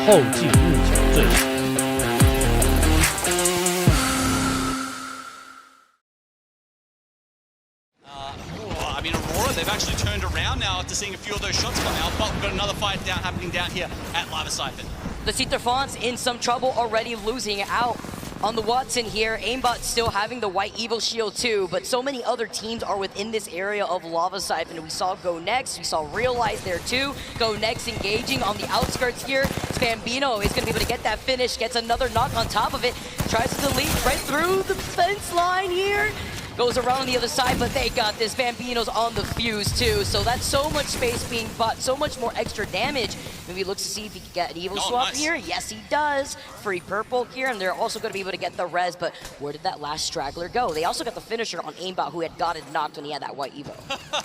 后继目前最强。I mean, Aurora, they've actually turned around now after seeing a few of those shots come out, but we've got another fight happening down here at Lava Siphon. The Citerfons in some trouble already, losing out on the Watson here. Aimbot still having the white Evil Shield too, but so many other teams are within this area of Lava Siphon. We saw Go Next, we saw Realize there too. Go Next engaging on the outskirts here. Bambino is going to be able to get that finish, gets another knock on top of it, tries to delete right through the fence line here. Goes around on the other side, but they got this. Bambino's on the fuse too, so that's so much space being bought, so much more extra damage. Maybe he looks to see if he can get an Evil swap nice. here. Yes, he does. Free purple here, and they're also going to be able to get the res, but where did that last straggler go? They also got the finisher on Aimbot, who had gotten knocked when he had that white Evo.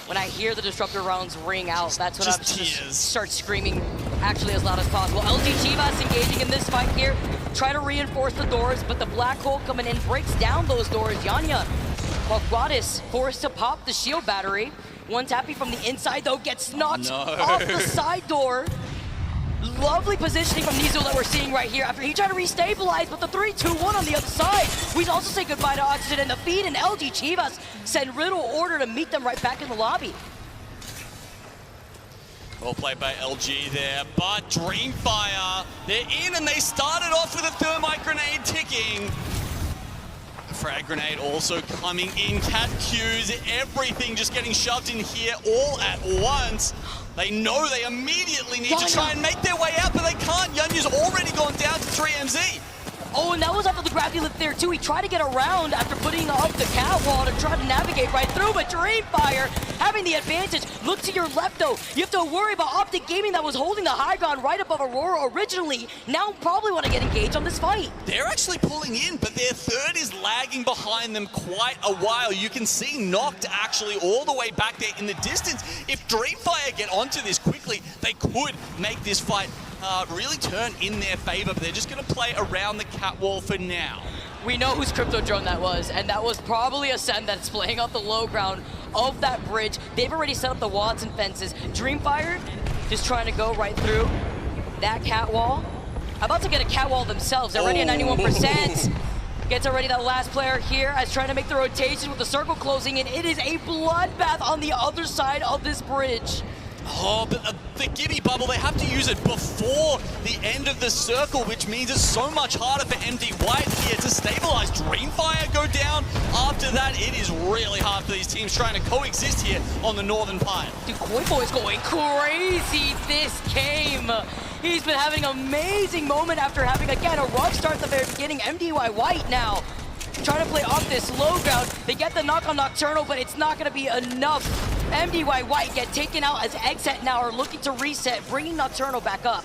When I hear the Disruptor rounds ring out, that's when I just start screaming actually as loud as possible. LG Chivas engaging in this fight here. Try to reinforce the doors, but the black hole coming in breaks down those doors. Yanya, while Guadis forced to pop the shield battery. One tappy from the inside though gets knocked off the side door. Lovely positioning from Nizo that we're seeing right here after he tried to restabilize, but the 3-2-1 on the other side. We also say goodbye to Oxygen and the feed, and LG Chivas send Riddle order to meet them right back in the lobby. Well played by LG there, but Dreamfire, they're in and they started off with a thermite grenade ticking. Frag grenade also coming in, cat cues, everything just getting shoved in here all at once. They know they immediately need to try and make their way out, but they can't. Yanya's already gone down to 3MZ. Oh, and that was after the gravity lift there too. He tried to get around after putting up the catwall to try to navigate right through, but Dreamfire having the advantage. Look to your left though. You have to worry about Optic Gaming that was holding the high ground right above Aurora originally. Now probably want to get engaged on this fight. They're actually pulling in, but their third is lagging behind them quite a while. You can see Noct actually all the way back there in the distance. If Dreamfire get onto this quickly, they could make this fight really turn in their favor, but they're just going to play around the catwall for now. We know whose crypto drone that was, and that was probably Ascend that's playing off the low ground of that bridge. They've already set up the Watson fences. Dreamfire just trying to go right through that catwall. About to get a catwall themselves. They're already at 91%. Gets already that last player here as trying to make the rotation with the circle closing, and it is a bloodbath on the other side of this bridge. Oh, but the Gibby bubble, they have to use it before the end of the circle, which means it's so much harder for MD White here to stabilize. Dreamfire go down. After that, it is really hard for these teams trying to coexist here on the northern part. Dude, Koi Boy's going crazy this game. He's been having an amazing moment after having, again, a rough start at the very beginning. MDY White now trying to play off this low ground. They get the knock on Nocturnal, but it's not going to be enough. MDY White get taken out as Exet now are looking to reset, bringing Nocturnal back up.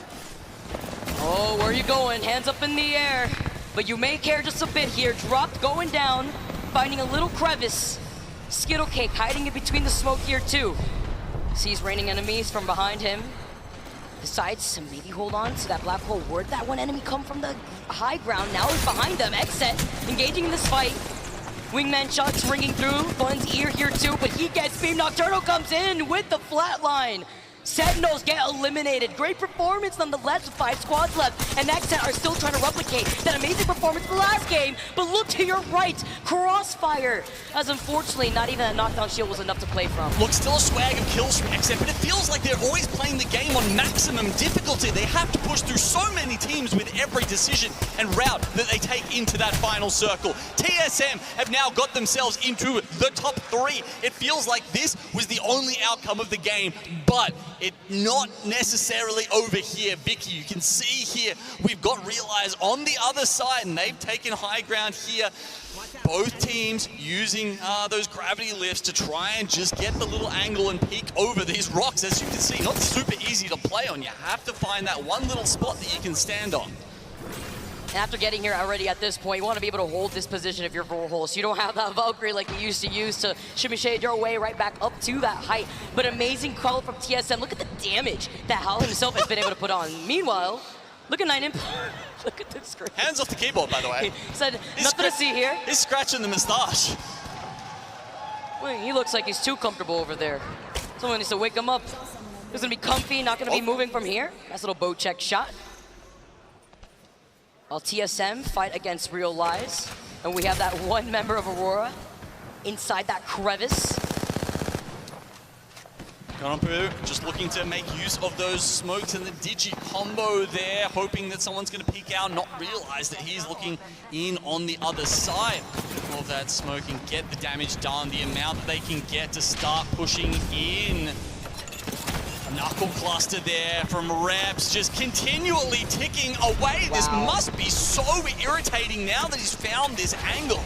Oh, where are you going? Hands up in the air. But you may care just a bit here. Dropped, going down, finding a little crevice. Skittle Cake hiding in between the smoke here too. Sees raining enemies from behind him. Decides to maybe hold on to that black hole. Where'd that one enemy come from the high ground? Now he's behind them. Exet engaging in this fight. Wingman shots ringing through Fun's ear here too, but he gets beamed. Nocturnal comes in with the flatline. Sentinels get eliminated. Great performance nonetheless with 5 squads left, and Exet are still trying to replicate that amazing performance from the last game. But look to your right, Crossfire, as unfortunately not even a knockdown shield was enough to play from. Look, still a swag of kills from Exet, but it feels like they're always playing the game on maximum difficulty. They have to push through so many teams with every decision and route that they take into that final circle. TSM have now got themselves into the top 3. It feels like this was the only outcome of the game, but it's not necessarily over here. Vicky, you can see here, we've got Realize on the other side, and they've taken high ground here. Both teams using those gravity lifts to try and just get the little angle and peek over these rocks. As you can see, not super easy to play on. You have to find that one little spot that you can stand on. And after getting here already at this point, you want to be able to hold this position if you're Vorhol, so you don't have that Valkyrie like you used to use to shimmy shade your way right back up to that height. But amazing call from TSM. Look at the damage that HAL himself has been able to put on. Meanwhile, look at 9imp. Look at this screen. Hands off the keyboard, by the way. He said, nothing to see here. He's scratching the moustache. Well, he looks like he's too comfortable over there. Someone needs to wake him up. He's going to be comfy, not going to be moving from here. Nice little bow check shot. While TSM fight against Real Lies, and we have that one member of Aurora inside that crevice. Konampu just looking to make use of those smokes and the digi combo there, hoping that someone's going to peek out, not realize that he's looking in on the other side. All of that smoke and get the damage done, the amount that they can get to start pushing in. A knuckle cluster there from Reps, just continually ticking away. Wow. This must be so irritating now that he's found this angle.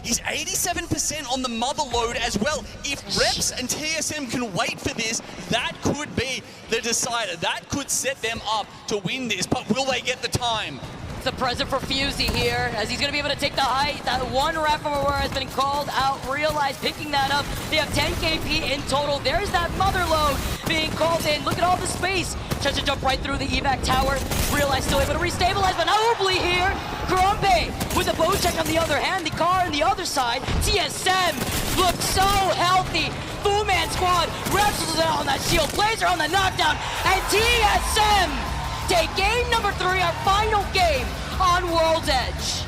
He's 87% on the mother load as well. If Reps and TSM can wait for this, that could be the decider. That could set them up to win this, but will they get the time? It's a present for Fusey here, as he's going to be able to take the height. That one rep from Aurora has been called out. Realize picking that up. They have 10 KP in total. There's that mother load being called in. Look at all the space. Tries to jump right through the evac tower. Realize still able to restabilize, but notably here, Grumpe with a bow check on the other hand. The car on the other side. TSM looks so healthy. Full-man squad. Reps is on that shield. Blazer on the knockdown. And TSM take game number 3, our final game on World's Edge.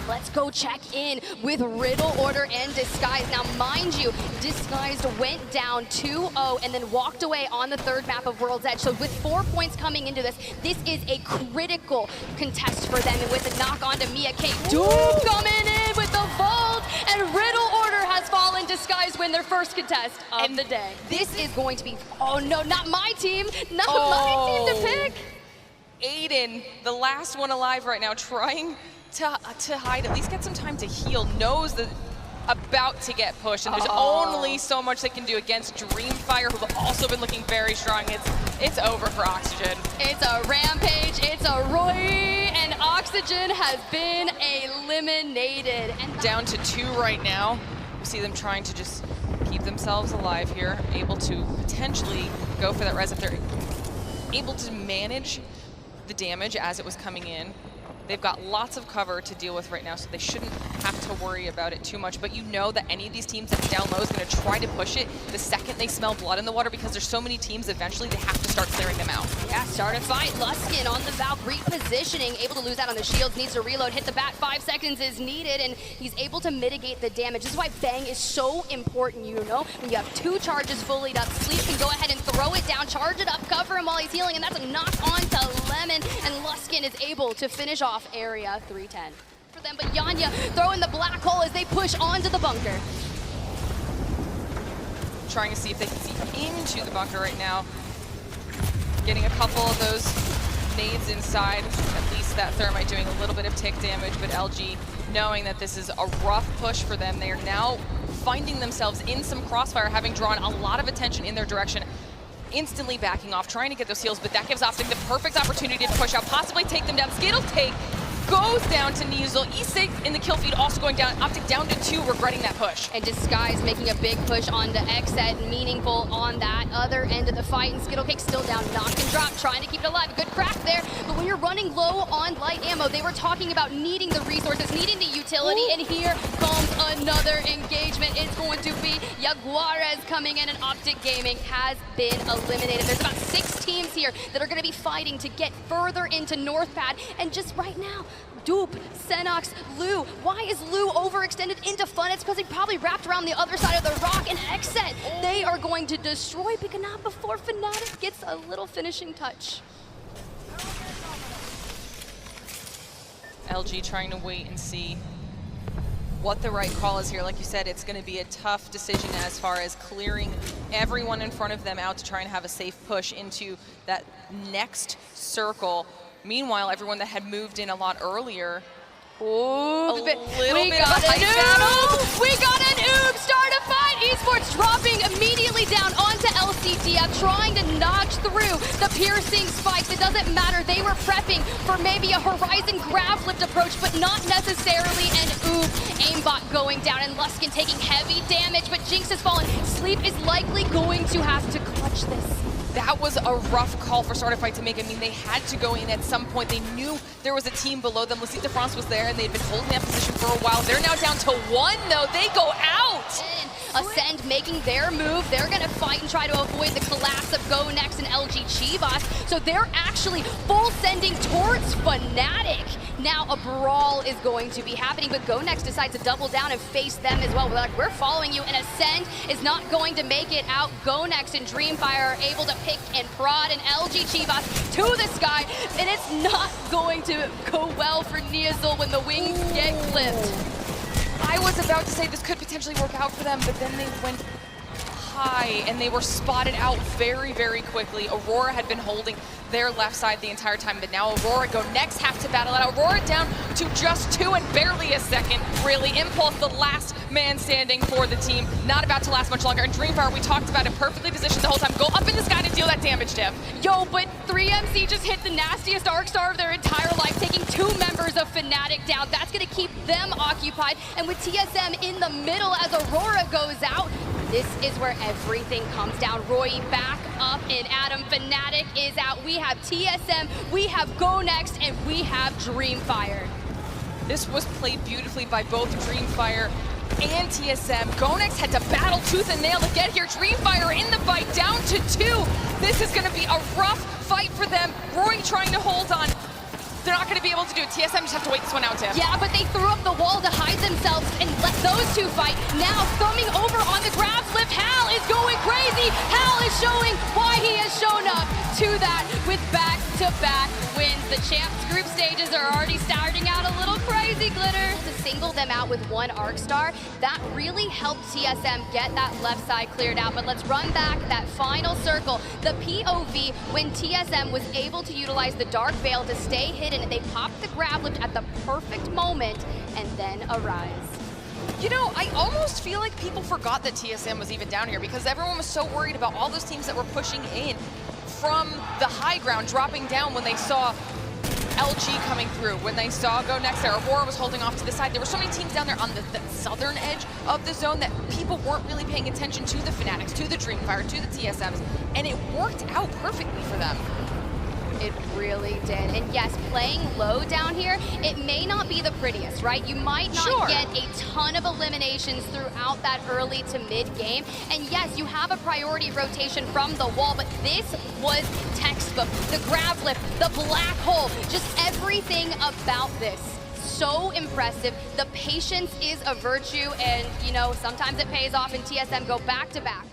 Let's go check in with Riddle, Order, and Disguise. Now, mind you, Disguised went down 2-0 and then walked away on the 3rd map of World's Edge. So with 4 points coming into this, this is a critical contest for them. And with a knock on to Mia K. Doom coming in with the vault, and Riddle Order has fallen. Disguised win their first contest of the day. This is going to be, oh no, not my team. Not my team to pick. Aiden, the last one alive right now, trying to hide, at least get some time to heal, knows that about to get pushed, and there's only so much they can do against Dreamfire, who've also been looking very strong. It's over for Oxygen. It's a rampage, it's a roieee, and Oxygen has been eliminated. And down to 2 right now. We see them trying to just keep themselves alive here, able to potentially go for that res if they're able to manage the damage as it was coming in. They've got lots of cover to deal with right now, so they shouldn't have to worry about it too much. But you know that any of these teams that's down low is going to try to push it the second they smell blood in the water, because there's so many teams, eventually they have to start clearing them out. Yeah, start a fight. Luskin on the Valk, repositioning, able to lose out on the shields, needs to reload, hit the bat, 5 seconds is needed, and he's able to mitigate the damage. This is why Bang is so important, you know? When you have 2 charges fully up, Sleep can go ahead and throw it down, charge it up, cover him while he's healing, and that's a knock on to Lemon, and Luskin is able to finish off area 310 for them. But Yanya throwing the black hole as they push onto the bunker. Trying to see if they can see into the bunker right now. Getting a couple of those nades inside. At least that thermite doing a little bit of tick damage, but LG knowing that this is a rough push for them. They are now finding themselves in some crossfire, having drawn a lot of attention in their direction. Instantly backing off, trying to get those heals, but that gives Optic the perfect opportunity to push out, possibly take them down. Skittle take goes down to Nizel. E6 in the kill feed also going down. Optic down to 2, regretting that push. And Disguise making a big push onto Xset, meaningful on that other end of the fight. And Skittlecake still down, knock and drop, trying to keep it alive. Good crack there, but when you're running low on light ammo, they were talking about needing the resources, needing the utility, and here comes another engagement. It's going to be Jaguarez coming in, and Optic Gaming has been eliminated. There's about 6 teams here that are going to be fighting to get further into North Pad, and just right now, Dupe, Xenox, Lou. Why is Lou overextended into Fun? It's because he probably wrapped around the other side of the rock, and Xset, they are going to destroy Picanat before Fnatic gets a little finishing touch. LG trying to wait and see what the right call is here. Like you said, it's going to be a tough decision as far as clearing everyone in front of them out to try and have a safe push into that next circle. Meanwhile, everyone that had moved in a lot earlier, Ooh, we got an oob! We got an oob! Start a fight! Esports dropping immediately down onto LCDF, trying to notch through the piercing spikes. It doesn't matter. They were prepping for maybe a Horizon grab lift approach, but not necessarily an oob. Aimbot going down, and Luskin taking heavy damage, but Jinx has fallen. Sleep is likely going to have to clutch this. That was a rough call for Starter Fight to make. I mean, they had to go in at some point. They knew there was a team below them. Lecite de France was there, and they'd been holding that position for a while. They're now down to 1, though. They go out. Ascend making their move. They're going to fight and try to avoid the collapse of GoNext and LG Chivas. So they're actually full sending towards Fnatic. Now a brawl is going to be happening, but GoNext decides to double down and face them as well. We're like, we're following you, and Ascend is not going to make it out. GoNext and dreamfire are able to pick and prod and LG Chivas to the sky, and it's not going to go well for Neasel when the wings get clipped. I was about to say this could potentially work out for them, but then they went high and they were spotted out very, very quickly. Aurora had been holding their left side the entire time, but now Aurora GoNext have to battle it out. Aurora down to just 2 and barely a second, really. Impulse, the last man standing for the team, not about to last much longer. And dreamfire, we talked about it, perfectly positioned the whole time. Go up in the sky to deal that damage, Div. Yo, but 3MC just hit the nastiest arc star of their entire life, taking 2 members of Fnatic down. That's going to keep them occupied. And with TSM in the middle as Aurora goes out, this is where everything comes down. roieee back up and Adam. Fnatic is out. We have TSM, we have GoNext, and we have dreamfire. This was played beautifully by both dreamfire and TSM. GoNext had to battle tooth and nail to get here. dreamfire in the fight, down to 2. This is going to be a rough fight for them. roieee trying to hold on. They're not going to be able to do it. TSM just have to wait this one out, Tim. Yeah, but they threw up the wall to hide themselves and let those 2 fight. Now thumbing over on the grab flip, HAL is going crazy. HAL is showing why he has shown up to that with back-to-back wins. The champs group stages are already starting out a little crazy, Glitter. To single them out with 1 arc star, that really helped TSM get that left side cleared out. But let's run back that final circle. The POV when TSM was able to utilize the Dark Veil to stay hidden. They popped the grab lift at the perfect moment and then arise. You know, I almost feel like people forgot that TSM was even down here because everyone was so worried about all those teams that were pushing in from the high ground, dropping down when they saw LG coming through, when they saw GoNext there. Aurora was holding off to the side. There were so many teams down there on the southern edge of the zone that people weren't really paying attention to the Fnatics, to the dreamfire, to the TSMs, and it worked out perfectly for them. It really did. And yes, playing low down here, it may not be the prettiest, right? You might not get a ton of eliminations throughout that early to mid game. And yes, you have a priority rotation from the wall, but this was textbook. The grab lift, the black hole, just everything about this. So impressive. The patience is a virtue, and you know, sometimes it pays off, and TSM go back to back